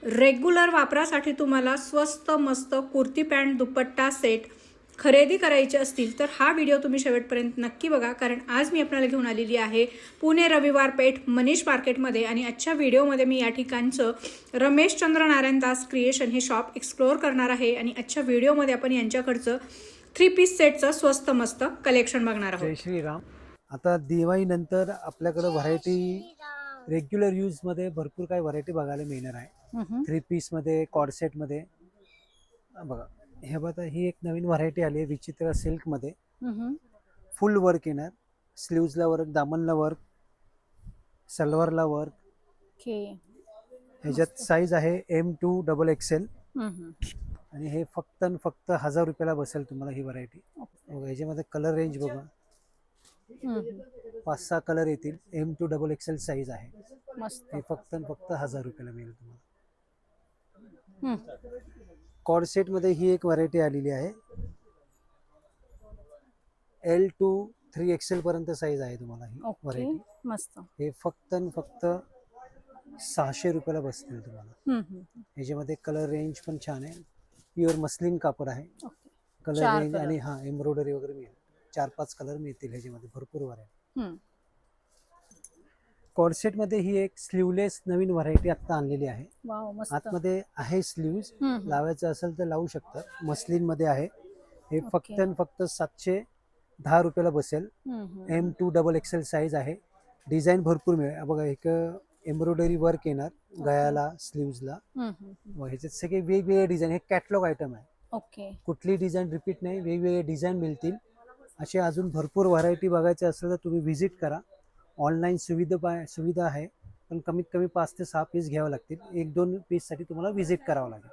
Regular वापरासाठी तुम्हाला स्वस्त मस्त कुर्ती पॅन्ट दुपट्टा सेट खरेदी करायचे असतील तर हा व्हिडिओ तुम्ही शेवटपर्यंत नक्की बघा, कारण आज मी आपल्याला घेऊन आलेली आहे पुणे रविवार पेठ मनीष मार्केटमध्ये. आणि आजच्या व्हिडिओमध्ये मी या ठिकाणचं रमेशचंद्र नारायण दास क्रिएशन हे शॉप एक्सप्लोअर करणार आहे. आणि आजच्या व्हिडिओमध्ये आपण यांच्याकडचं 3 पीस सेटचं स्वस्त मस्त कलेक्शन बघणार आहोत. जय श्रीराम. आता दिवाळीनंतर आपल्याकडे व्हरायटी रेग्युलर यूजमध्ये भरपूर काही व्हरायटी बघायला मिळणार आहे. 3 पीसमध्ये कॉर्डसेटमध्ये बघा, हे बघा, ही एक नवीन व्हरायटी आली आहे विचित्र सिल्कमध्ये. फुल वर्क येणार, स्लीव्जला वर्क, दामनला वर्क, सलवारला वर्क. ह्याच्यात साईज आहे M2 XXL आणि हे फक्त 1000 रुपयाला बसेल तुम्हाला ही व्हरायटी. ह्याच्यामध्ये कलर रेंज बघा, 5-6 कलर येतील. M2 XXL साईज आहे. हे फक्त 1000 रुपयाला मिळेल तुम्हाला. कॉर्डसेट मध्ये ही एक व्हरायटी आलेली आहे. L2 3XL पर्यंत साईज आहे तुम्हाला ही व्हरायटी. मस्त. हे फक्त 600 रुपयाला बसतील तुम्हाला. ह्याच्यामध्ये कलर रेंज पण छान आहे. प्युअर मस्लिन कापड आहे. कलर रेंज आणि एम्ब्रॉयडरी वगैरे मिळेल. 4-5 कलर मिळतील ह्याच्यामध्ये. भरपूर व्हरायटी. कॉर्डसेट मध्ये ही एक स्लीवलेस नवीन व्हरायटी आता आणलेली आहे. आतमध्ये आहे स्लीव्ज, लावायचं असेल तर लावू शकता. मस्लिन मध्ये आहे. हे फक्त 710 रुपयाला बसेल. M2 XXL साईज आहे. डिझाईन भरपूर मिळेल. बघा, एक एम्ब्रॉयडरी वर्क येणार गळ्याला, स्लीव्जला. ह्याच्यात सगळे वेगवेगळे डिझाईन. हे कॅटलॉग आयटम आहे. कुठली डिझाईन रिपीट नाही, वेगवेगळे डिझाईन मिळतील. असे अजून भरपूर व्हरायटी बघायचे असेल तर तुम्ही व्हिजिट करा. ऑनलाईन सुविधा आहे, पण कमीत कमी 5 ते 6 पीस घ्यावे लागतील. 1-2 पीससाठी तुम्हाला व्हिजिट करावं लागेल.